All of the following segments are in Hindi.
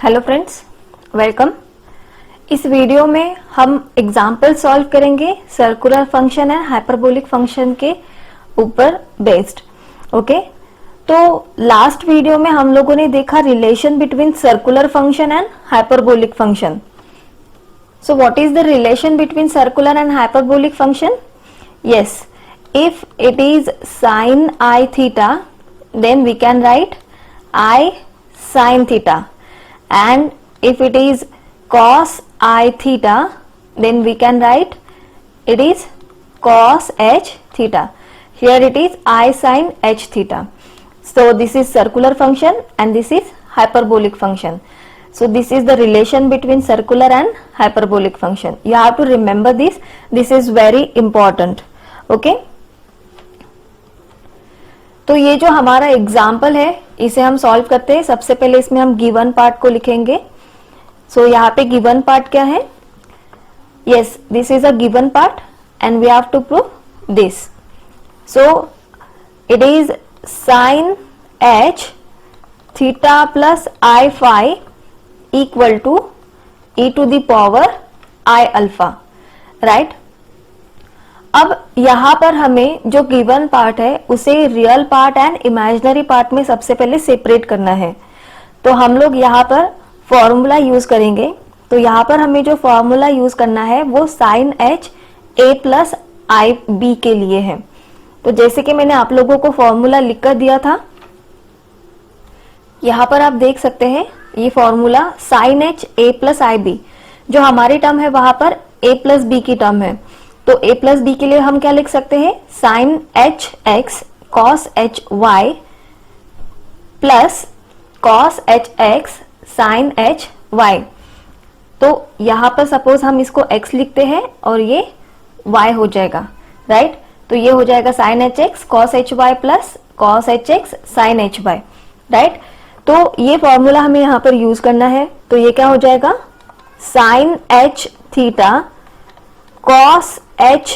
Hello friends, welcome. इस वीडियो में हम एग्जाम्पल सॉल्व करेंगे circular function and hyperbolic function के ऊपर बेस्ड। ओके, तो लास्ट वीडियो में हम लोगों ने देखा relation between circular function and hyperbolic function. So what is the relation between circular and hyperbolic function? Yes, if it is sine i theta, then we can write i sine theta. And if it is cos I theta, then we can write it is cos h theta. Here it is I sin h theta. So this is circular function and this is hyperbolic function. So this is the relation between circular and hyperbolic function. You have to remember this. This is very important. Okay. तो ये जो हमारा एग्जाम्पल है इसे हम सॉल्व करते हैं। सबसे पहले इसमें हम गिवन पार्ट को लिखेंगे। सो यहाँ पे गिवन पार्ट क्या है? Yes, this is a given part and we have to prove this. So it is sine h theta plus i phi equal to e to the power i alpha, right. अब यहाँ पर हमें जो गिवन पार्ट है उसे real part and imaginary part में सबसे पहले सेपरेट करना है। तो हम लोग यहाँ पर फॉर्मूला यूज करेंगे। तो यहाँ पर हमें जो फॉर्मूला यूज करना है वो sine h a plus i b के लिए है। तो जैसे कि मैंने आप लोगों को फॉर्मूला लिख कर दिया था, यहाँ पर आप देख सकते हैं ये formula sine h a plus i b, जो हमारी टर्म है वहां पर ए प्लस बी की टर्म है। तो a प्लस बी के लिए हम क्या लिख सकते हैं? Sine h x cos h y plus cos h x sine h y. तो यहां पर सपोज हम इसको x लिखते हैं और ये y हो जाएगा, राइट। तो ये हो जाएगा sine h x cos h y plus cos h x sine h y, right. तो ये फॉर्मूला हमें यहां पर यूज करना है। तो ये क्या हो जाएगा? Sine h theta cos h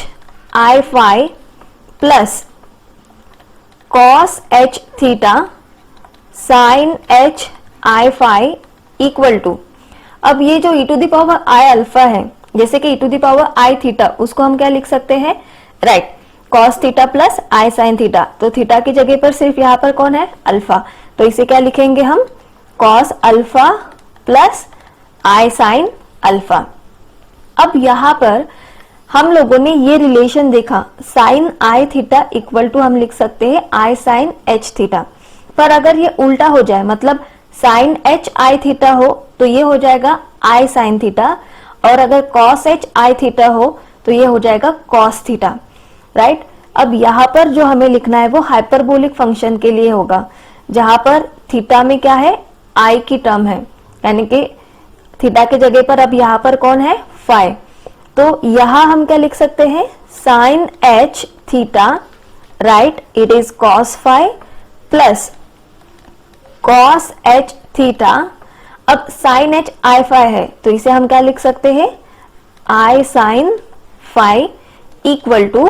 i phi plus cos h theta sine h i phi equal to, अब ये जो e to the power i alpha है, जैसे कि e to the power i theta, उसको हम क्या लिख सकते हैं? Right, cos theta plus i sine theta. तो थीटा की जगह पर सिर्फ यहाँ पर कौन है? अल्फा। तो इसे क्या लिखेंगे हम? Cos alpha plus i sine alpha. अब यहाँ पर हम लोगों ने ये रिलेशन देखा, sine i theta equal to हम लिख सकते हैं आई साइन एच थीटा। पर अगर ये उल्टा हो जाए, मतलब साइन एच आई थीटा हो तो ये हो जाएगा आई साइन थीटा, और अगर कॉस एच आई थीटा हो तो ये हो जाएगा कॉस थीटा, राइट। अब यहाँ पर जो हमें लिखना है वो हाइपरबोलिक फंक्शन के लिए होगा, जहां पर थीटा में क्या है? आई की टर्म है, यानी कि थीटा के जगह पर अब यहाँ पर कौन है? फाई। तो यहां हम क्या लिख सकते हैं? Sine h theta, right, it is cos phi plus cos h theta. अब साइन एच आई फाई है तो इसे हम क्या लिख सकते हैं? I sine phi equal to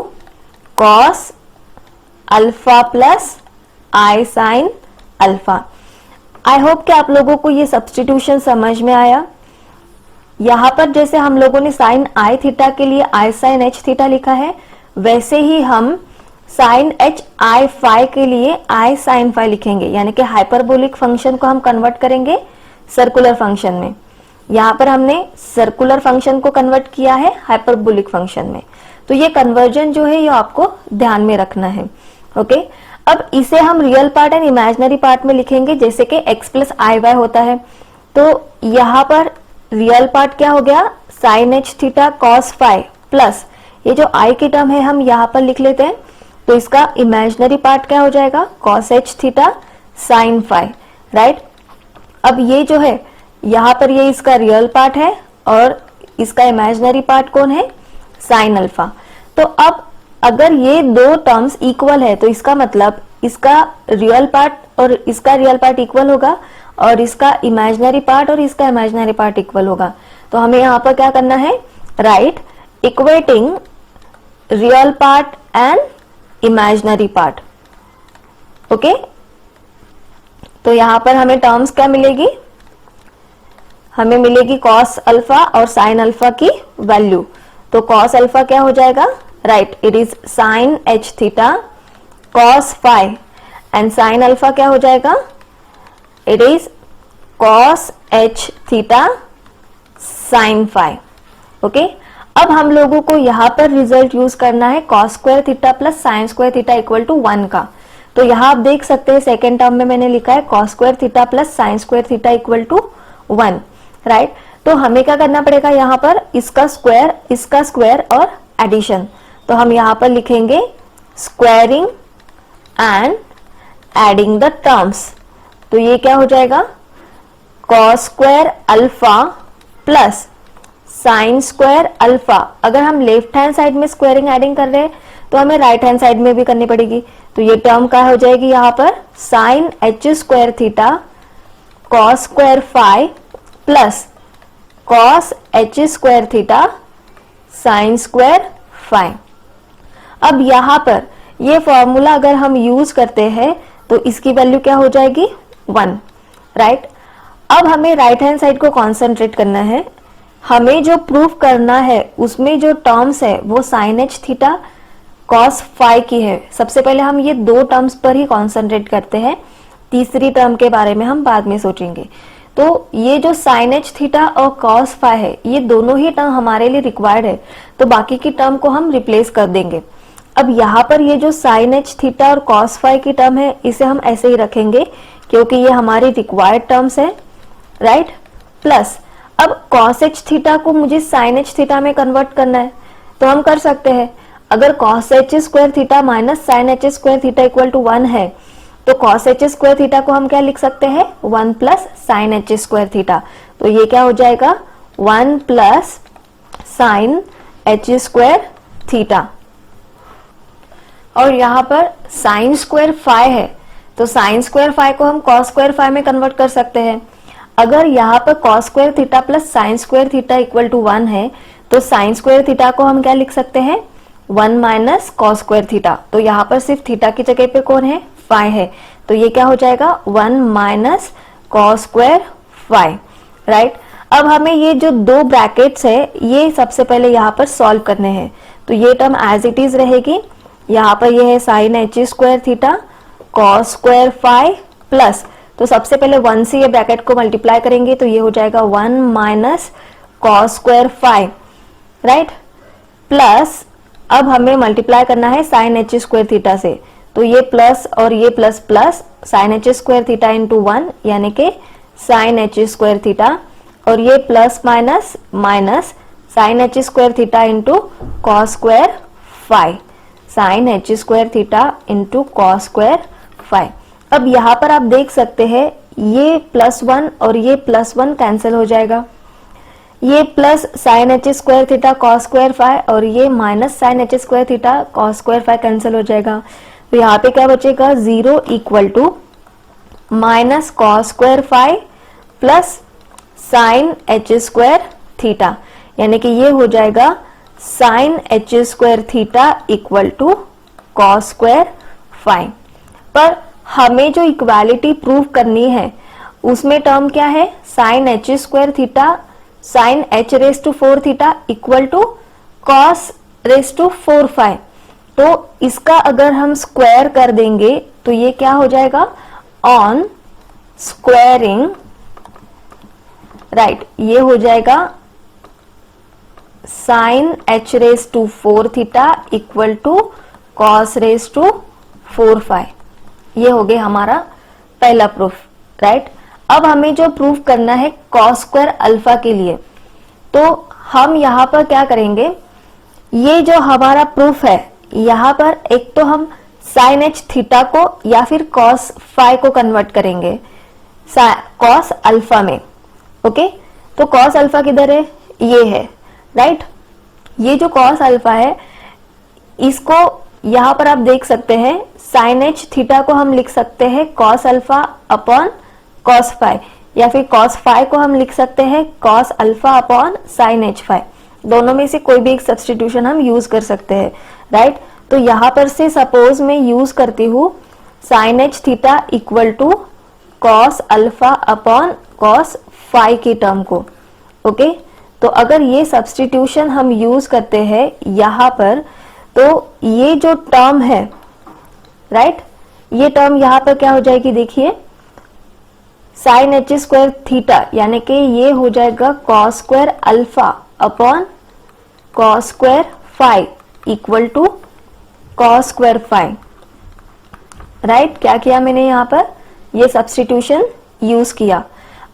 cos alpha plus i sine alpha. I hope कि आप लोगों को ये सब्स्टिट्यूशन समझ में आया। यहाँ पर जैसे हम लोगों ने साइन आई थीटा के लिए आई साइन एच थीटा लिखा है, वैसे ही हम साइन एच आई फाई के लिए आई साइन फाई लिखेंगे, यानी कि हाइपरबोलिक फंक्शन को हम कन्वर्ट करेंगे सर्कुलर फंक्शन में। यहाँ पर हमने सर्कुलर फंक्शन को कन्वर्ट किया है हाइपरबोलिक फंक्शन में। तो ये कन्वर्जन जो है ये आपको ध्यान में रखना है। ओके, अब इसे हम real part and imaginary part में लिखेंगे, जैसे कि x प्लस आई वाई होता है। तो यहाँ पर रियल पार्ट क्या हो गया? Sine h theta cos phi plus ये जो आई की टर्म है हम यहाँ पर लिख लेते हैं। तो इसका इमेजिनरी पार्ट क्या हो जाएगा? Cos h theta sine phi, right. अब ये जो है यहाँ पर ये इसका रियल पार्ट है और इसका इमेजिनरी पार्ट कौन है? Sine alpha. तो अब अगर ये दो टर्म्स इक्वल है तो इसका मतलब इसका रियल पार्ट और इसका रियल पार्ट इक्वल होगा और इसका इमेजिनरी पार्ट और इसका इमेजिनरी पार्ट इक्वल होगा। तो हमें यहाँ पर क्या करना है, right, equating real part and imaginary part. Okay, तो यहां पर हमें टर्म्स क्या मिलेगी, हमें मिलेगी कॉस अल्फा और साइन अल्फा की वैल्यू। तो कॉस अल्फा क्या हो जाएगा, right, it is sine h theta cos phi and sine alpha क्या हो जाएगा, it is cos h theta sine phi. Okay, अब हम लोगों को यहां पर रिजल्ट यूज करना है cos square theta plus sine square theta equal to 1 का। तो यहां आप देख सकते हैं सेकेंड टर्म में मैंने लिखा है cos square theta plus sine square theta equal to 1, right. तो हमें क्या करना पड़ेगा, यहां पर इसका स्क्वायर और एडिशन। तो हम यहां पर लिखेंगे squaring and adding the terms. तो ये क्या हो जाएगा, cos square alpha plus sine square alpha. अगर हम लेफ्ट हैंड साइड में स्क्वायरिंग एडिंग कर रहे हैं तो हमें राइट हैंड साइड में भी करनी पड़ेगी। तो ये टर्म क्या हो जाएगी यहाँ पर, sine h square theta cos square phi plus cos h square theta sine square phi. अब यहां पर ये फॉर्मूला अगर हम यूज करते हैं तो इसकी वैल्यू क्या हो जाएगी, 1, राइट। अब हमें राइट हैंड साइड को कॉन्सेंट्रेट करना है। हमें जो प्रूफ करना है उसमें जो टर्म्स है वो sine h theta cos phi की है। सबसे पहले हम ये दो टर्म्स पर ही कॉन्सेंट्रेट करते हैं, तीसरी टर्म के बारे में हम बाद में सोचेंगे। तो ये जो साइन एच थीटा और कॉस फाई है ये दोनों ही टर्म हमारे लिए रिक्वायर्ड है, तो बाकी की टर्म को हम रिप्लेस कर देंगे। अब यहाँ पर ये जो साइन एच थीटा और कॉस फाई की टर्म है इसे हम ऐसे ही रखेंगे क्योंकि ये हमारी रिक्वायर्ड टर्म्स है, राइट। प्लस अब कॉस एच थीटा को मुझे साइन एच थीटा में कन्वर्ट करना है तो हम कर सकते हैं। अगर cos h square theta minus sine h square theta equal to 1 है तो कॉस एच स्क्वायर थीटा को हम क्या लिख सकते हैं, 1 plus sine h square theta. तो ये क्या हो जाएगा, 1 plus sine h square theta. और यहाँ पर साइन स्क्वायर फाई है तो साइन स्क्वायर फाई को हम कॉस स्क्वायर फाई में कन्वर्ट कर सकते हैं। अगर यहाँ पर cos square theta plus sine square theta equal to 1 है तो साइन स्क्वायर थीटा को हम क्या लिख सकते हैं, 1 माइनस कॉस स्क्वायर थीटा। तो यहाँ पर सिर्फ थीटा की जगह पे कौन है, फाई है। तो ये क्या हो जाएगा, 1 minus cos square phi, right. अब हमें ये जो दो ब्रैकेट्स है ये सबसे पहले यहाँ पर सॉल्व करने हैं। तो ये टर्म एज इट इज रहेगी। यहाँ पर ये है sine h square theta cos square phi plus, तो सबसे पहले 1 से ये ब्रैकेट को मल्टीप्लाई करेंगे तो ये हो जाएगा 1 minus cos square phi, right. Plus अब हमें मल्टीप्लाई करना है साइन एच स्क्वायर थीटा से, तो ये प्लस और ये plus plus sine h square theta into 1 यानी कि साइन एच स्क्वायर थीटा, और ये plus minus minus sine h square theta into cos square phi, sine h square theta into cos square phi. अब यहाँ पर आप देख सकते हैं ये +1 और ये +1 कैंसिल हो जाएगा, ये plus sine h square theta cos square phi और ये minus sine h square theta cos square phi cancel हो जाएगा। तो यहाँ पे क्या बचेगा, 0 equal to minus cos square phi plus sine h square theta, यानी कि ये हो जाएगा sine h square theta equal to cos square phi. पर हमें जो इक्वालिटी प्रूव करनी है उसमें टर्म क्या है, sine h square theta sine h raise to 4 theta equal to cos raise to 4 phi. तो इसका अगर हम स्क्वायर कर देंगे तो ये क्या हो जाएगा, ऑन स्क्वायरिंग, राइट, ये हो जाएगा sine h raise to 4 theta equal to cos raise to 4 phi. ये हो गया हमारा पहला प्रूफ, राइट। अब हमें जो प्रूफ करना है कॉस स्क्वायर अल्फा के लिए, तो हम यहां पर क्या करेंगे, ये जो हमारा प्रूफ है यहां पर एक तो हम साइन एच थीटा को या फिर कॉस फाई को कन्वर्ट करेंगे कॉस अल्फा में। ओके, तो कॉस अल्फा किधर है, ये है, राइट। ये जो कॉस अल्फा है इसको यहाँ पर आप देख सकते हैं साइन एच थीटा को हम लिख सकते हैं cos alpha upon cos phi, या फिर कॉस फाई को हम लिख सकते हैं cos alpha upon sine h phi. दोनों में से कोई भी एक सब्सटीट्यूशन हम यूज कर सकते हैं, राइट। तो यहाँ पर से सपोज मैं यूज करती हूँ sine h theta equal to cos alpha upon cos phi की टर्म को, ओके। तो अगर ये सब्सटीट्यूशन हम यूज करते हैं यहाँ पर, तो ये जो टर्म है, राइट, ये टर्म यहाँ पर क्या हो जाएगी, देखिए साइन एच स्क्वायर थीटा, यानी कि ये हो जाएगा cos square alpha upon cos square phi equal to cos square phi, right. क्या किया मैंने यहाँ पर, ये सब्सटीट्यूशन यूज किया।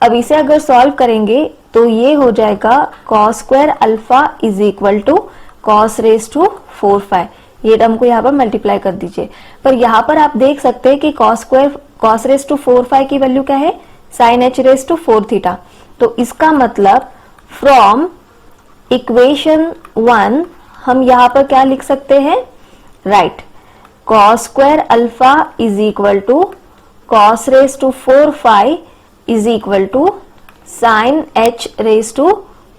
अब इसे अगर सॉल्व करेंगे तो ये हो जाएगा cos square alpha is equal to cos raise to 4 phi. ये टर्म को यहाँ पर मल्टीप्लाई कर दीजिए। पर यहाँ पर आप देख सकते हैं कि कॉस रेस टू 4 फाई की वैल्यू क्या है, sine h raise to 4 theta. तो इसका मतलब फ्रॉम इक्वेशन 1 हम यहाँ पर क्या लिख सकते हैं, right, cos square alpha is equal to cos raise to 4 phi is equal to sine h raise to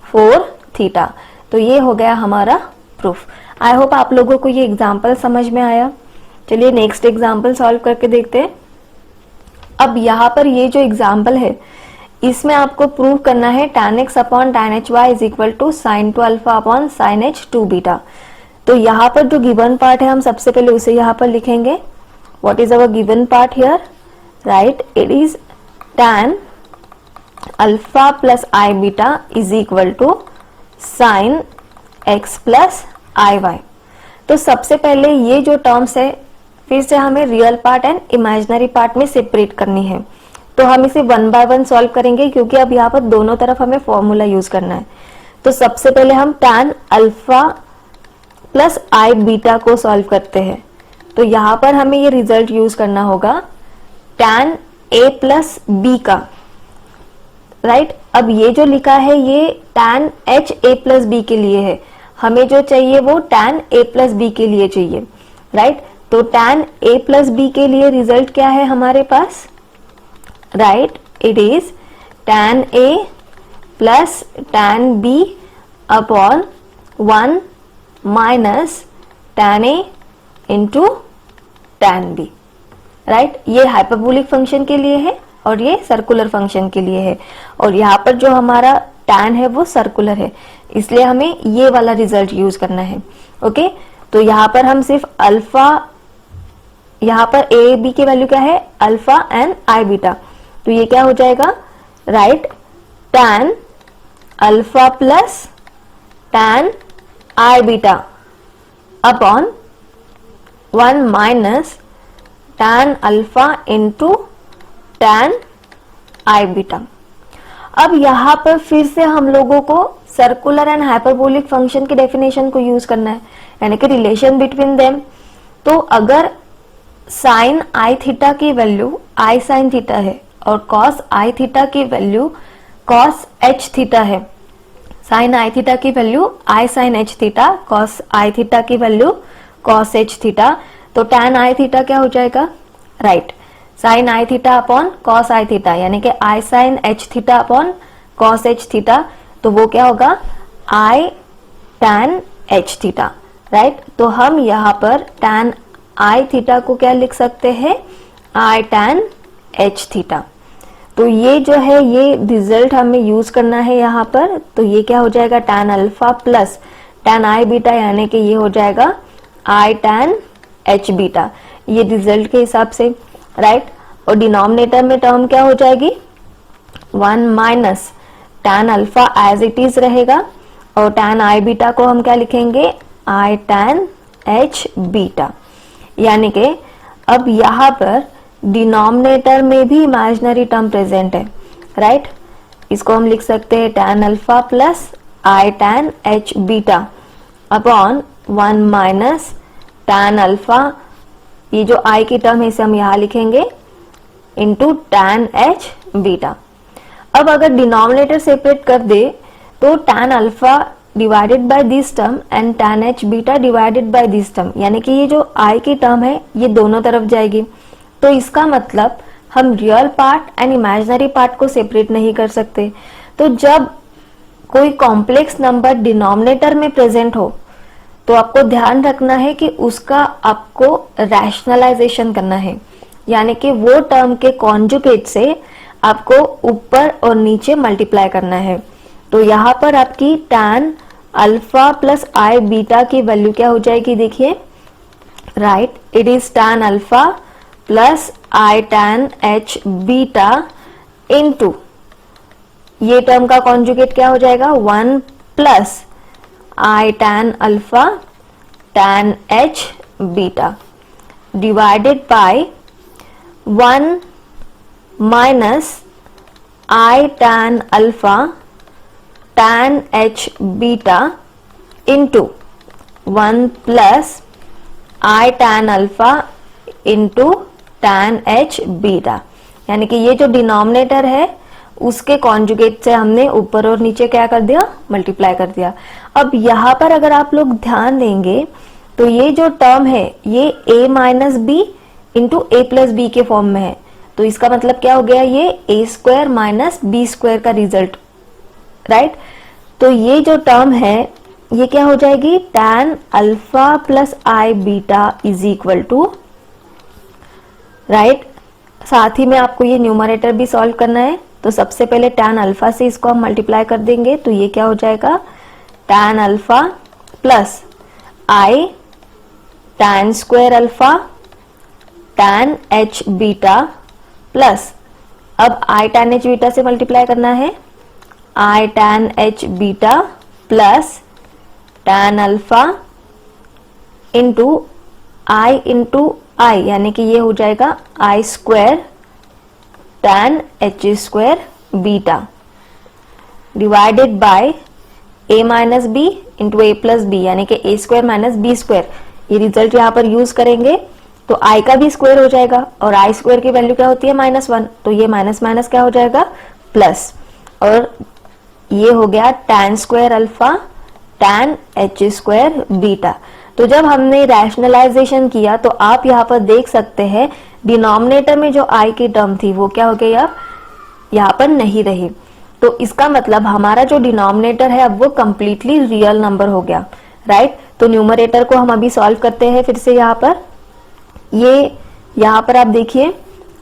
4 theta. तो ये हो गया हमारा प्रूफ। आई होप आप लोगों को ये एग्जाम्पल समझ में आया। चलिए नेक्स्ट एग्जाम्पल सॉल्व करके देखते हैं। अब यहाँ पर ये जो एग्जाम्पल है इसमें आपको प्रूव करना है tan x upon tan h y is equal to sine two alpha upon sine h two beta. तो यहाँ पर जो गिवन पार्ट है हम सबसे पहले उसे यहाँ पर लिखेंगे। What is our given part here, right, it is tan alpha plus i beta is equal to sine x plus i y. तो सबसे पहले ये जो टर्म्स है फिर से हमें real part and imaginary part में सेपरेट करनी है। तो हम इसे 1 बाय 1 सॉल्व करेंगे क्योंकि अब यहाँ पर दोनों तरफ हमें फॉर्मूला यूज करना है। तो सबसे पहले हम tan alpha plus i beta को सॉल्व करते हैं। तो यहाँ पर हमें ये रिजल्ट यूज करना होगा tan a प्लस बी का, राइट। अब ये जो लिखा है ये tan h a plus b के लिए है, हमें जो चाहिए वो tan a प्लस बी के लिए चाहिए, राइट। तो tan a प्लस बी के लिए रिजल्ट क्या है हमारे पास, right, it is tan a plus tan b upon 1 minus tan a into tan b, right. ये हाइपरबोलिक फंक्शन के लिए है और ये सर्कुलर फंक्शन के लिए है, और यहाँ पर जो हमारा tan है वो सर्कुलर है, इसलिए हमें ये वाला रिजल्ट यूज करना है, ओके। तो यहाँ पर हम सिर्फ अल्फा, यहाँ पर ए बी की वैल्यू क्या है, अल्फा एंड आई बीटा। तो ये क्या हो जाएगा, right, tan alpha plus tan i beta upon 1 minus tan alpha into tan i beta. अब यहाँ पर फिर से हम लोगों को सर्कुलर एंड हाइपरबोलिक फंक्शन की डेफिनेशन को यूज करना है, यानी कि रिलेशन बिटवीन देम। तो अगर साइन आई थीटा की वैल्यू आई साइन थीटा है और कॉस आई थीटा की वैल्यू कॉस एच थीटा है, साइन आई थीटा की value i sine h theta, cos i theta की वैल्यू कॉस एच थीटा, तो tan आई थीटा क्या हो जाएगा, right, sine i theta upon cos i theta, यानी कि i sine h theta upon cos h theta. तो वो क्या होगा, i tan h theta, right. तो हम यहाँ पर tan आई थीटा को क्या लिख सकते हैं, आई tan एच थीटा। तो ये जो है ये रिजल्ट हमें यूज करना है यहाँ पर। तो ये क्या हो जाएगा, tan alpha plus tan i beta, यानी कि ये हो जाएगा आई tan एच बीटा, ये रिजल्ट के हिसाब से, राइट। और डिनोमिनेटर में टर्म क्या हो जाएगी, 1 minus tan alpha as it is रहेगा, और tan आई बीटा को हम क्या लिखेंगे, आई tan एच बीटा। यानी कि अब यहाँ पर डिनोमिनेटर में भी इमेजिनरी टर्म प्रेजेंट है, राइट। इसको हम लिख सकते हैं tan alpha plus i tan h beta upon 1 minus tan alpha, ये जो आई की टर्म है इसे हम यहाँ लिखेंगे, इंटू tan एच बीटा। अब अगर डिनोमिनेटर सेपरेट कर दे तो tan alpha divided by this term and tan h beta divided by this term, यानी कि ये जो i की टर्म है ये दोनों तरफ जाएगी। तो इसका मतलब हम real part and imaginary part को सेपरेट नहीं कर सकते। तो जब कोई कॉम्प्लेक्स नंबर डिनोमिनेटर में प्रेजेंट हो तो आपको ध्यान रखना है कि उसका आपको रैशनलाइजेशन करना है, यानी कि वो टर्म के कॉन्जुगेट से आपको ऊपर और नीचे मल्टीप्लाई करना है। तो यहाँ पर आपकी tan alpha plus i beta की वैल्यू क्या हो जाएगी, देखिए, right, it is tan alpha plus i tan h beta into ये टर्म का कॉन्जुगेट क्या हो जाएगा 1 plus i tan alpha tan h beta divided by 1 minus I tan alpha tan h beta into 1 plus i tan alpha into tan h beta, यानी कि ये जो डिनोमिनेटर है उसके कॉन्जुगेट से हमने ऊपर और नीचे क्या कर दिया, मल्टीप्लाई कर दिया। अब यहाँ पर अगर आप लोग ध्यान देंगे तो ये जो टर्म है ये a minus b into a plus b के फॉर्म में है। तो इसका मतलब क्या हो गया, ये a square minus b square का रिजल्ट, राइट। तो ये जो टर्म है ये क्या हो जाएगी, tan alpha plus i beta is equal to, right. साथ ही में आपको ये न्यूमरेटर भी सॉल्व करना है। तो सबसे पहले tan अल्फा से इसको हम मल्टीप्लाई कर देंगे, तो ये क्या हो जाएगा, tan alpha plus i tan square alpha tan h beta plus, अब आई tan h बीटा से मल्टीप्लाई करना है, i tan h beta plus tan alpha into i, यानी कि ये हो जाएगा i square tan h square beta divided by a minus b into a plus b, यानी कि a square minus b square. ये रिजल्ट यहाँ पर यूज करेंगे तो i का भी स्क्वायर हो जाएगा और आई स्क्वायर की वैल्यू क्या होती है -1, तो ये माइनस माइनस क्या हो जाएगा प्लस, और ये हो गया tan square alpha tan h square beta. तो जब हमने रैशनलाइजेशन किया तो आप यहाँ पर देख सकते हैं डिनोमिनेटर में जो i की टर्म थी वो क्या हो गई, अब यहाँ पर नहीं रही। तो इसका मतलब हमारा जो डिनोमिनेटर है अब वो कंप्लीटली रियल नंबर हो गया, राइट। तो न्यूमरेटर को हम अभी सॉल्व करते हैं फिर से। यहाँ पर ये यहाँ पर आप देखिए,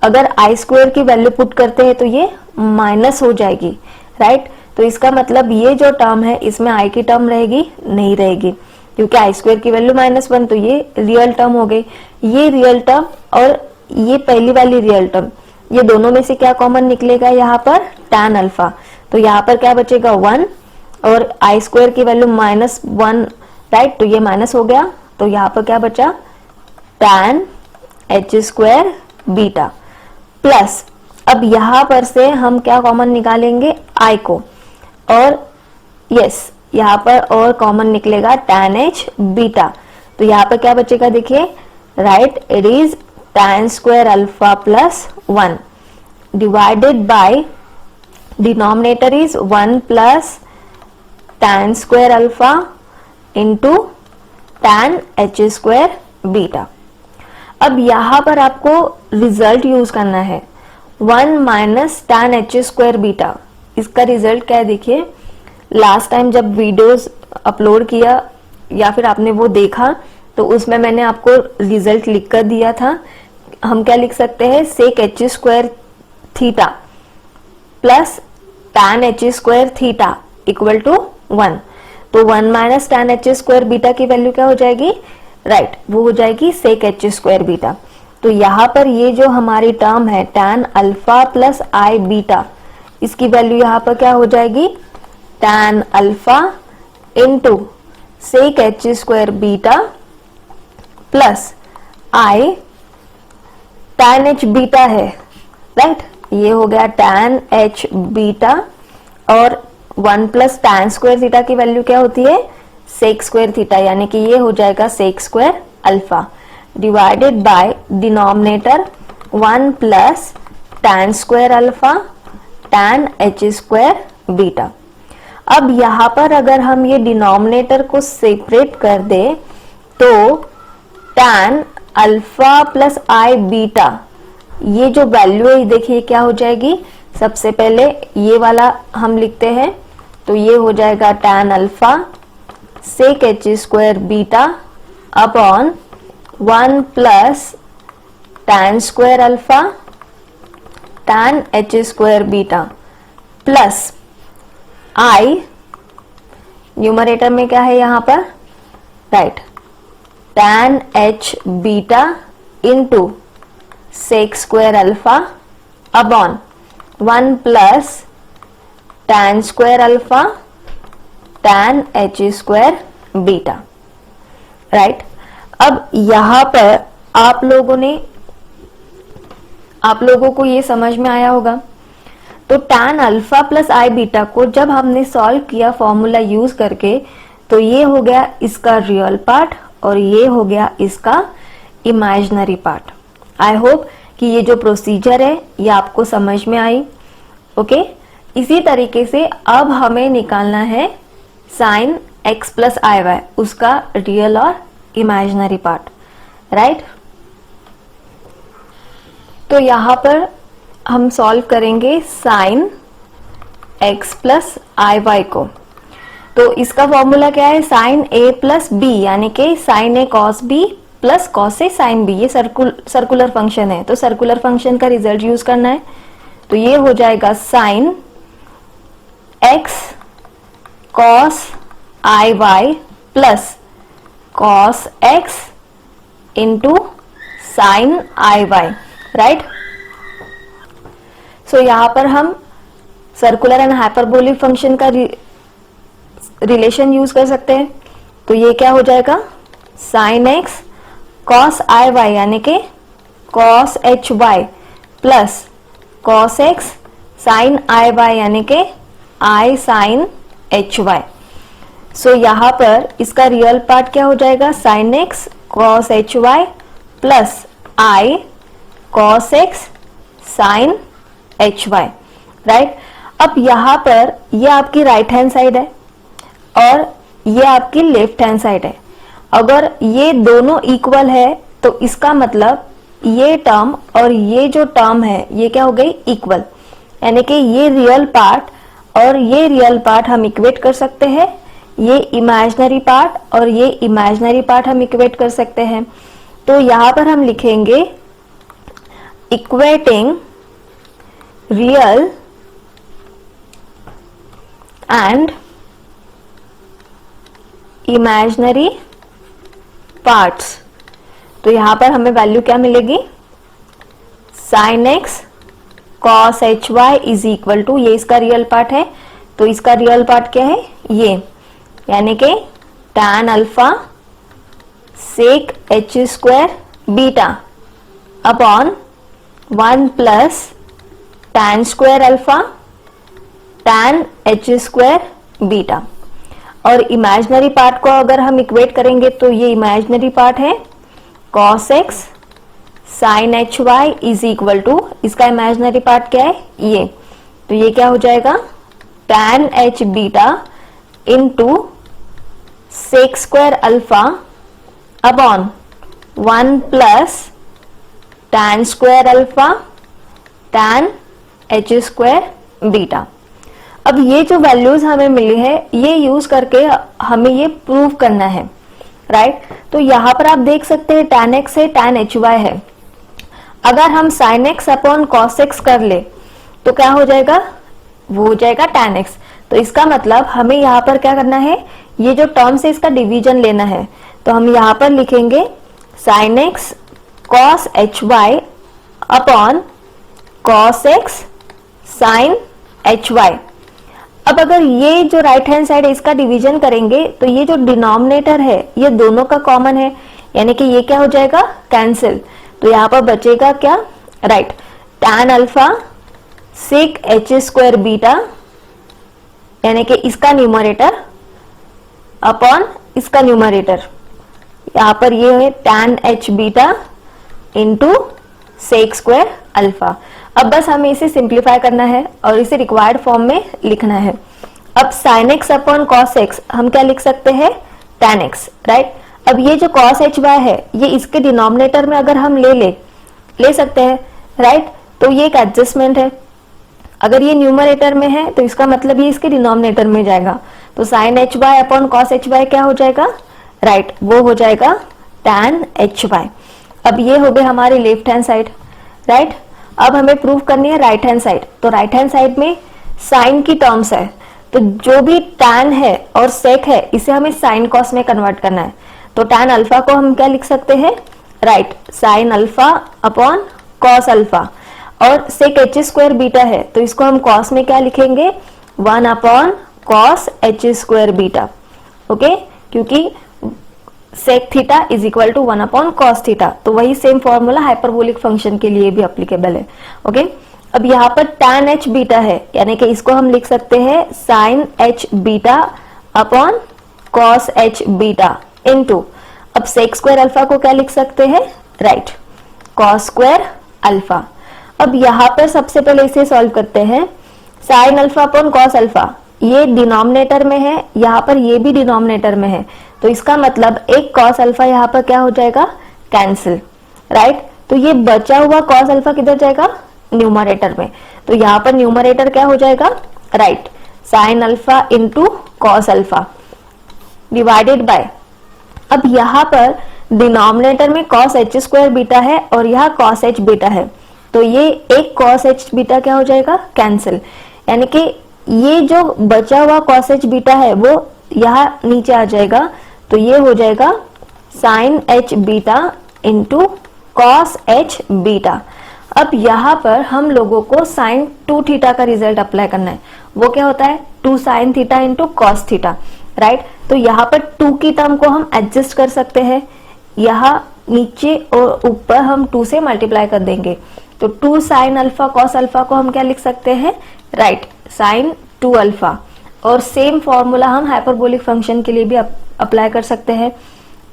अगर आई स्क्वायर की वैल्यू पुट करते हैं तो ये माइनस हो जाएगी, राइट। तो इसका मतलब ये जो टर्म है इसमें आई की टर्म रहेगी नहीं रहेगी, क्योंकि आई स्क्वायर की वैल्यू -1, तो ये रियल टर्म हो गई। ये रियल टर्म और ये पहली वाली रियल टर्म, ये दोनों में से क्या कॉमन निकलेगा, यहाँ पर tan अल्फा, तो यहाँ पर क्या बचेगा 1 और आई स्क्वायर की वैल्यू -1, राइट, तो ये माइनस हो गया। तो यहाँ पर क्या बचा, tan h square beta plus, अब यहाँ पर से हम क्या कॉमन निकालेंगे, i को, और यस यहाँ पर और कॉमन निकलेगा tan h बीटा। तो यहाँ पर क्या बचेगा, देखिए, right, it is tan square alpha plus 1 divided by denominator is 1 plus tan square alpha into tan h square beta. अब यहाँ पर आपको रिजल्ट यूज करना है 1 minus tan h square beta. इसका रिजल्ट क्या है, देखिए, लास्ट टाइम जब वीडियोस अपलोड किया या फिर आपने वो देखा तो उसमें मैंने आपको रिजल्ट लिख कर दिया था। हम क्या लिख सकते हैं, sec h square theta plus tan h square theta equal to 1। तो 1 minus tan h square beta की वैल्यू क्या हो जाएगी, राइट, वो हो जाएगी सेक h स्क्वायर बीटा। तो यहाँ पर ये जो हमारी टर्म है tan alpha plus i beta, इसकी वैल्यू यहाँ पर क्या हो जाएगी, tan alpha into sec h square beta plus i tan h beta है, राइट, ये हो गया tan h बीटा, और 1 प्लस tan स्क्वायर थीटा की वैल्यू क्या होती है, सेक स्क्वायर थीटा, यानी कि ये हो जाएगा sec square alpha divided by denominator 1 plus tan square alpha tan h square beta. अब यहाँ पर अगर हम ये डिनोमिनेटर को सेपरेट कर दे तो tan alpha plus i beta, ये जो वैल्यू है देखिए क्या हो जाएगी। सबसे पहले ये वाला हम लिखते हैं, तो ये हो जाएगा tan alpha sec h square beta upon 1 plus tan square alpha tan h square beta plus i, numerator में क्या है यहाँ पर, right, tan h beta into sec square alpha upon 1 plus tan square alpha tan h square beta, right. अब यहां पर आप लोगों को ये समझ में आया होगा। तो tan alpha plus i beta को जब हमने सॉल्व किया फॉर्मूला यूज करके, तो ये हो गया इसका रियल पार्ट और ये हो गया इसका इमेजिनरी पार्ट। आई होप कि ये जो प्रोसीजर है ये आपको समझ में आई। ओके, इसी तरीके से अब हमें निकालना है sine x plus i Y, उसका रियल और इमेजिनरी पार्ट, राइट। तो यहां पर हम सॉल्व करेंगे sine x plus i Y को। तो इसका फॉर्मूला क्या है, साइन ए प्लस बी, यानी कि sine a cos b plus cos a sine b. ये सर्कुलर फंक्शन है, तो सर्कुलर फंक्शन का रिजल्ट यूज करना है। तो ये हो जाएगा sine x cos i y plus cos x into sine i y, right. So यहां पर हम सर्कुलर एंड हाइपरबोलिक फंक्शन का रिलेशन यूज कर सकते हैं। तो ये क्या हो जाएगा, sine x cos i y यानी कि cos h y plus cos x sine i y यानी कि i sine h y. So यहां पर इसका रियल पार्ट क्या हो जाएगा, sine x cos h y plus i cos x sine h y, right. अब यहां पर ये आपकी राइट हैंड साइड है और ये आपकी लेफ्ट हैंड साइड है। अगर ये दोनों इक्वल है तो इसका मतलब ये टर्म और ये जो टर्म है ये क्या हो गई, इक्वल। यानी कि ये रियल पार्ट और ये रियल पार्ट हम इक्वेट कर सकते हैं, ये इमेजिनरी पार्ट और ये इमेजिनरी पार्ट हम इक्वेट कर सकते हैं। तो यहां पर हम लिखेंगे equating real and imaginary parts. तो यहां पर हमें वैल्यू क्या मिलेगी, sine x cos h y is equal to, ये इसका रियल पार्ट है, तो इसका रियल पार्ट क्या है ये, यानी कि tan alpha sec h square beta upon 1 plus tan square alpha tan h square beta. और इमेजिनरी पार्ट को अगर हम इक्वेट करेंगे तो ये इमेजिनरी पार्ट है cos x sin h y is equal to, इसका इमेजिनरी पार्ट क्या है ये, तो ये क्या हो जाएगा tan h beta into sec square alpha upon 1 plus tan square alpha tan h square beta. अब ये जो वैल्यूज हमें मिली है ये यूज करके हमें ये प्रूव करना है, राइट। तो यहां पर आप देख सकते हैं tan x है tan एच वाई है। अगर हम sin x upon cos x कर ले तो क्या हो जाएगा, वो हो जाएगा tan x। तो इसका मतलब हमें यहाँ पर क्या करना है, ये जो टर्म से इसका डिवीजन लेना है। तो हम यहाँ पर लिखेंगे sin x cos h y upon cos x sin h y. अब अगर ये जो राइट हैंड साइड है इसका डिवीजन करेंगे तो ये जो डिनोमिनेटर है ये दोनों का कॉमन है, यानी कि ये क्या हो जाएगा, कैंसिल। तो यहाँ पर बचेगा क्या, right, tan alpha sec h square beta यानी कि इसका न्यूमरेटर अपॉन इसका न्यूमरेटर, यहाँ पर ये है tan h beta into sec square alpha. अब बस हमें इसे सिंप्लीफाई करना है और इसे रिक्वायर्ड फॉर्म में लिखना है। अब sine x upon cos x हम क्या लिख सकते हैं, tan एक्स, राइट। अब ये जो cos एच वाई है ये इसके डिनोमिनेटर में अगर हम ले सकते हैं, राइट। तो ये एक एडजस्टमेंट है, अगर ये न्यूमरेटर में है तो इसका मतलब ये इसके डिनोमिनेटर में जाएगा, तो sine h y upon cos h y क्या हो जाएगा, राइट, वो हो जाएगा tan एच वाई। अब ये हो गए हमारी लेफ्ट हैंड साइड, राइट। अब हमें प्रूव करनी है राइट हैंड साइड, तो राइट हैंड साइड में साइन की टर्म्स है, तो जो भी tan है और sec है इसे हमें साइन कॉस में कन्वर्ट करना है, तो tan अल्फा को हम क्या लिख सकते हैं, right, sine alpha upon cos alpha, और sec एच स्क्वायर बीटा है तो इसको हम कॉस में क्या लिखेंगे, 1 upon cos h square beta, okay, क्योंकि sec theta is equal to 1 upon cos theta, तो वही सेम फॉर्मूला हाइपरबोलिक फंक्शन के लिए भी एप्लीकेबल है, ओके। अब यहाँ पर tan एच बीटा है, यानी कि इसको हम लिख सकते हैं sine h beta upon cos h beta into, अब sec स्क्वायर अल्फा को क्या लिख सकते हैं, राइट, कॉस स्क्वायर अल्फा। अब यहाँ पर सबसे पहले इसे सॉल्व करते हैं, sign alpha upon cos alpha ये डिनोमिनेटर में है, यहाँ पर ये भी डिनोमिनेटर में है, तो इसका मतलब एक कॉस अल्फा यहाँ पर क्या हो जाएगा, कैंसिल, राइट। तो ये बचा हुआ कॉस अल्फा किधर जाएगा, न्यूमरेटर में, तो यहाँ पर न्यूमरेटर क्या हो जाएगा, right, sine alpha into cos alpha divided by, अब यहाँ पर डिनोमिनेटर में कॉस एच स्क्वायर बीटा है और यहाँ कॉस एच बीटा है, तो ये एक कॉस एच बीटा क्या हो जाएगा, कैंसिल, यानी कि ये जो बचा हुआ कॉस एच बीटा है वो यहाँ नीचे आ जाएगा, तो ये हो जाएगा sine h beta into cos h beta. अब यहाँ पर हम लोगों को साइन 2 थीटा का रिजल्ट अप्लाई करना है, वो क्या होता है 2 sine theta into cos theta, right. तो यहाँ पर 2 की टर्म को हम एडजस्ट कर सकते हैं, यहाँ नीचे और ऊपर हम 2 से मल्टीप्लाई कर देंगे, तो 2 साइन अल्फा कॉस अल्फा को हम क्या लिख सकते हैं, राइट, साइन 2 अल्फा, और सेम फॉर्मूला हम हाइपरबोलिक फंक्शन के लिए भी अप्लाई कर सकते हैं,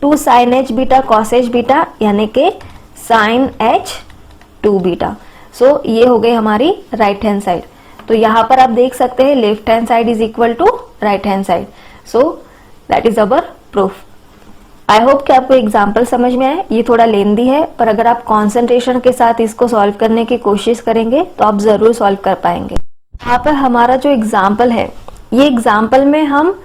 2 sine h beta cos h beta यानी कि साइन एच 2 बीटा। सो ये हो गई हमारी राइट हैंड साइड, तो यहाँ पर आप देख सकते हैं left hand side is equal to right hand side, so that is our proof. I hope कि आपको एग्जाम्पल समझ में आए, ये थोड़ा लेंदी है पर अगर आप कॉन्सेंट्रेशन के साथ इसको सॉल्व करने की कोशिश करेंगे तो आप जरूर सॉल्व कर पाएंगे। यहाँ पर हमारा जो एग्जाम्पल है, ये एग्जाम्पल में हम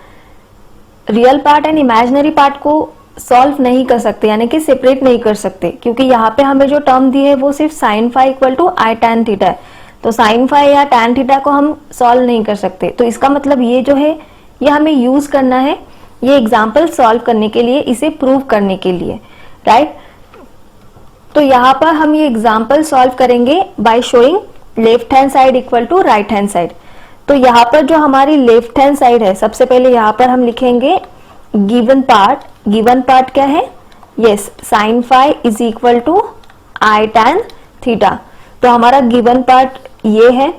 real part and imaginary part को सॉल्व नहीं कर सकते, यानी कि सेपरेट नहीं कर सकते, क्योंकि यहाँ पे हमें जो टर्म दी है वो सिर्फ sine phi equal to i tan theta है, तो साइन फाई या टैन थीटा को हम सॉल्व नहीं कर सकते, तो इसका मतलब ये जो है ये हमें यूज करना है ये एग्जाम्पल सॉल्व करने के लिए, इसे प्रूव करने के लिए, राइट। तो यहाँ पर हम ये एग्जाम्पल सॉल्व करेंगे by showing left hand side equal to right hand side. तो यहाँ पर जो हमारी लेफ्ट हैंड साइड है, सबसे पहले यहाँ पर हम लिखेंगे गिवन पार्ट क्या है, yes, sine phi is equal to i tan theta, तो हमारा गिवन पार्ट ये है।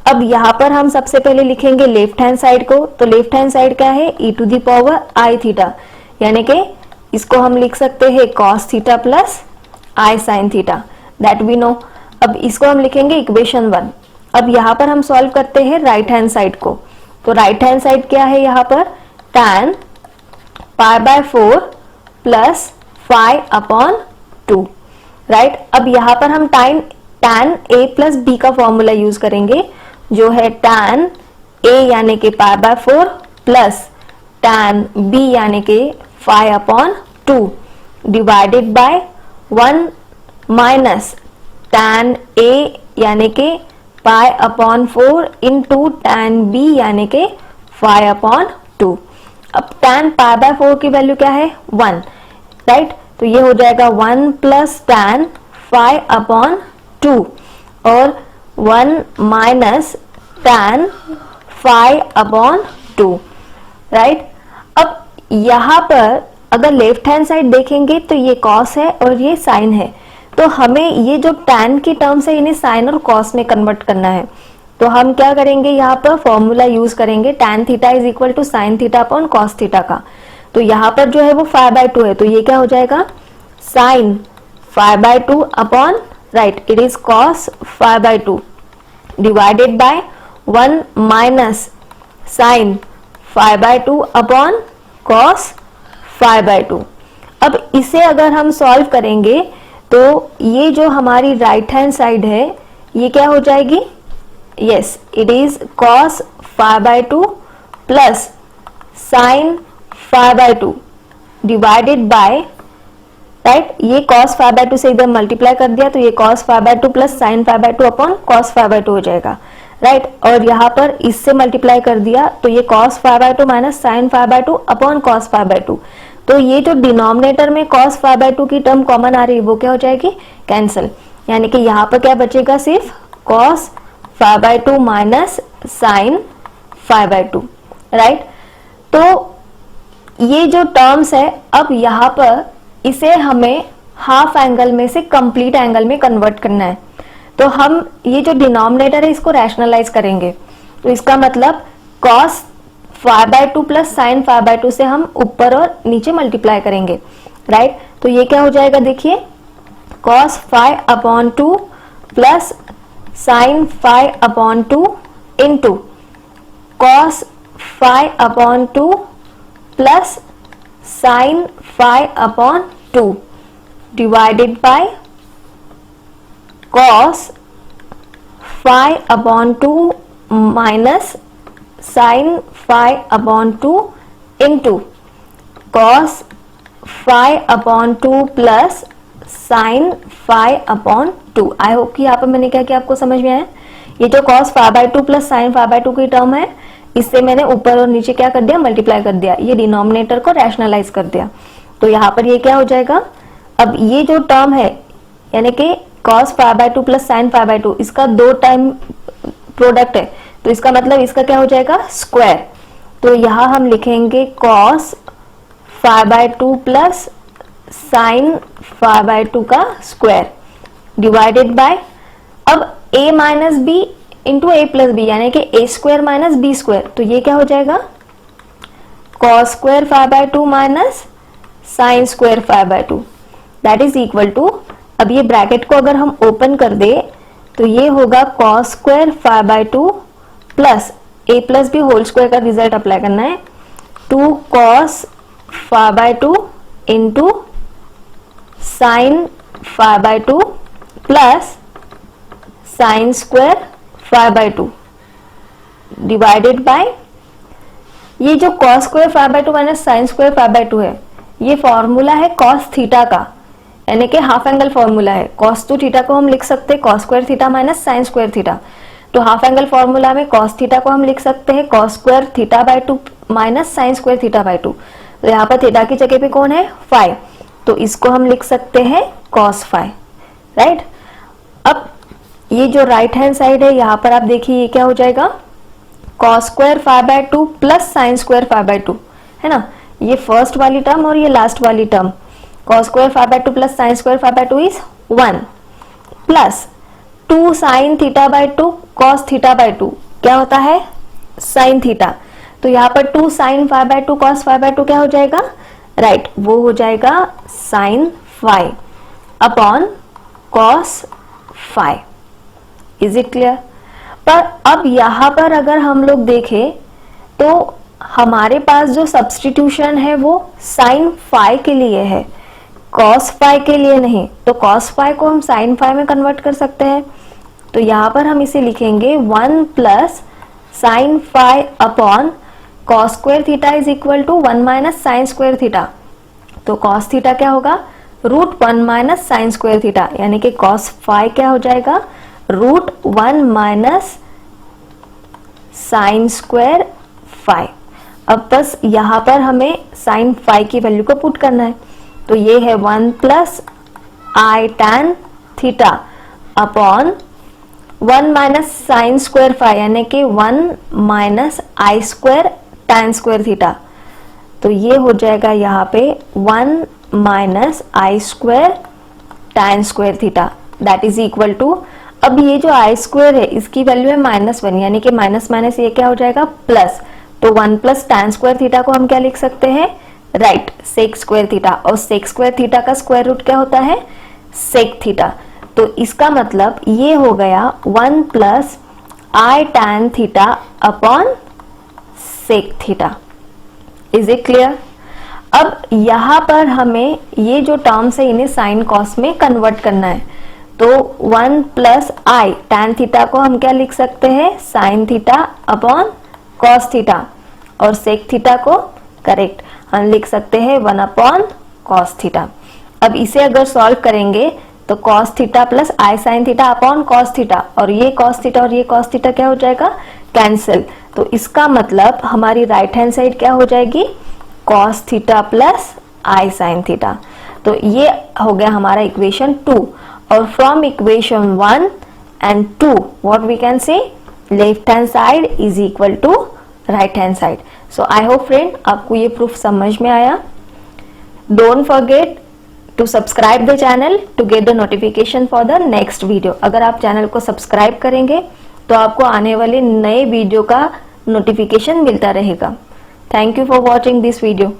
अब यहाँ पर हम सबसे पहले लिखेंगे लेफ्ट हैंड साइड को, तो लेफ्ट हैंड साइड क्या है, e to the power i theta, यानी कि इसको हम लिख सकते हैं cos theta plus i sine theta, that we know. अब इसको हम लिखेंगे इक्वेशन 1। अब यहाँ पर हम सॉल्व करते हैं राइट हैंड साइड को, तो राइट हैंड साइड क्या है यहाँ पर, tan pi by 4 plus phi upon 2, right. अब यहाँ पर हम tan a प्लस b का फॉर्मूला यूज करेंगे, जो है tan a यानी कि pi by 4 plus tan b यानी कि phi upon 2 divided by 1 minus tan a यानी कि pi upon 4 into tan b यानी कि फाई अपॉन 2। अब tan पाई बाय 4 की वैल्यू क्या है, 1, राइट, तो ये हो जाएगा 1 प्लस tan फाई अपॉन 2 और 1 minus tan phi upon 2, right. अब यहाँ पर अगर लेफ्ट हैंड साइड देखेंगे तो ये cos है और ये sin है, तो हमें ये जो tan की टर्म्स है इन्हें sin और cos में कन्वर्ट करना है, तो हम क्या करेंगे यहाँ पर फॉर्मूला यूज करेंगे tan theta is equal to sine theta upon cos theta का, तो यहाँ पर जो है वो 5/2 है, तो ये क्या हो जाएगा sin 5/2 upon, right, it is cos 5/2 divided by 1 minus sine phi by 2 upon cos phi by 2। अब इसे अगर हम सॉल्व करेंगे तो ये जो हमारी राइट हैंड साइड है ये क्या हो जाएगी, yes it is cos phi by 2 plus sine phi by 2 divided by, right, ये cos फाई बाय 2 से इधर मल्टीप्लाई कर दिया तो ये cos phi by 2 plus sine phi by 2 upon cos phi by 2 हो जाएगा, राइट। और यहाँ पर इससे मल्टीप्लाई कर दिया तो ये cos phi by 2 minus sine phi by 2 upon cos phi by 2। तो ये जो डिनोमिनेटर में cos फाई बाय 2 की टर्म कॉमन आ रही है वो क्या हो जाएगी, कैंसिल। यानी कि यहाँ पर क्या बचेगा, सिर्फ cos phi by 2 minus sine phi by 2, right. तो ये जो टर्म्स है अब यहाँ पर इसे हमें हाफ एंगल में से कंप्लीट एंगल में कन्वर्ट करना है। तो हम ये जो डिनोमिनेटर है इसको रैशनलाइज करेंगे। तो इसका मतलब cos phi by 2 plus sine phi by 2 से हम ऊपर और नीचे मल्टीप्लाई करेंगे, राइट। तो ये क्या हो जाएगा, देखिए cos phi upon 2 plus sine phi upon 2 into cos phi upon 2 plus sine phi upon 2 divided by cos phi upon 2 minus sine phi upon 2 into cos phi upon 2 plus sine phi upon 2। I hope कि यहाँ पर मैंने क्या किया आपको समझ में आया। ये जो cos phi by 2 plus sine phi by 2 की टर्म है इससे मैंने ऊपर और नीचे क्या कर दिया, मल्टीप्लाई कर दिया, ये डिनोमिनेटर को रैशनलाइज कर दिया। तो यहाँ पर ये क्या हो जाएगा, अब ये जो टर्म है यानी कि cos phi by 2 plus sine phi by 2 इसका दो टाइम प्रोडक्ट है तो इसका मतलब इसका क्या हो जाएगा, स्क्वायर। तो यहाँ हम लिखेंगे cos phi by 2 plus sine phi by 2 का स्क्वायर डिवाइडेड बाय, अब a minus b into a plus b यानी कि a square minus b square. तो ये क्या हो जाएगा, cos square phi by 2 minus sine square phi by 2 that is equal to, अब ये ब्रैकेट को अगर हम ओपन कर दे तो ये होगा cos square phi by 2 plus a plus b whole square का रिजल्ट अप्लाई करना है 2 cos phi by 2 into sine phi by 2 plus sine square phi by 2 divided by, ये जो cos square phi by 2 minus sine square phi by 2 है ये फॉर्मूला है cos थीटा का, यानी कि हाफ एंगल फॉर्मूला है। cos 2 थीटा को हम लिख सकते हैं cos square theta minus sine square theta. तो हाफ एंगल फॉर्मूला में cos थीटा को हम लिख सकते हैं cos square theta by 2 minus sine square theta by 2। तो यहाँ पर थीटा की जगह पे कौन है, फाई, तो इसको हम लिख सकते हैं cos फाई, राइट। अब ये जो राइट हैंड साइड है यहाँ पर आप देखिए ये क्या हो जाएगा, cos square phi by 2 plus sine square phi by 2 है ना, ये फर्स्ट वाली टर्म और ये लास्ट वाली term cos square phi by 2 plus sine square phi by 2 is 1 plus 2 sine theta by 2 cos theta by 2 क्या होता है, साइन थीटा। तो यहाँ पर 2 sine phi by 2 cos phi by 2 क्या हो जाएगा, राइट, वो हो जाएगा sine phi upon cos phi. Is it clear. पर अब यहाँ पर अगर हम लोग देखें तो हमारे पास जो सब्स्टिट्यूशन है वो साइन फाई के लिए है, cos फाई के लिए नहीं। तो cos फाई को हम साइन फाई में कन्वर्ट कर सकते हैं। तो यहाँ पर हम इसे लिखेंगे 1 plus sine phi upon cos square theta is equal to 1 minus sine square theta. तो cos थीटा क्या होगा, root 1 minus sine square theta, यानी कि cos फाई क्या हो जाएगा, root 1 minus sine square phi. अब बस यहाँ पर हमें साइन फाई की वैल्यू को पुट करना है। तो ये है 1 plus i tan theta upon 1 minus sine square phi यानी कि 1 minus i square tan square theta. तो ये हो जाएगा यहाँ पे 1 minus i square tan square theta that is equal to, अब ये जो आई स्क्वायर है इसकी वैल्यू है -1 यानी कि माइनस माइनस ये क्या हो जाएगा प्लस। तो 1 प्लस टैन स्क्वायर थीटा को हम क्या लिख सकते हैं, राइट, सेक स्क्वायर थीटा। और सेक स्क्वायर थीटा का स्क्वायर रूट क्या होता है, सेक थीटा। तो इसका मतलब ये हो गया 1 plus i tan theta upon sec theta. Is it clear? अब यहाँ पर हमें ये जो टर्म्स है इन्हें साइन कॉस में कन्वर्ट करना है, तो 1 प्लस आई टैन थीटा को हम क्या लिख सकते हैं, sign theta upon cos theta, और सेक थीटा को करेक्ट हम लिख सकते हैं 1 अपॉन कॉस थीटा। अब इसे अगर सॉल्व करेंगे तो cos theta plus i sine theta upon cos theta, और ये कॉस थीटा और ये कॉस थीटा क्या हो जाएगा, कैंसिल। तो इसका मतलब हमारी राइट हैंड साइड क्या हो जाएगी, cos theta plus i sine theta. तो ये हो गया हमारा इक्वेशन 2, और from equation 1 and 2 what we can say, left hand side is equal to right hand side. So I hope friend आपको ये प्रूफ समझ में आया। Don't forget to subscribe the channel to get the notification for the next video. अगर आप चैनल को सब्सक्राइब करेंगे तो आपको आने वाले नए वीडियो का नोटिफिकेशन मिलता रहेगा। Thank you for watching this video.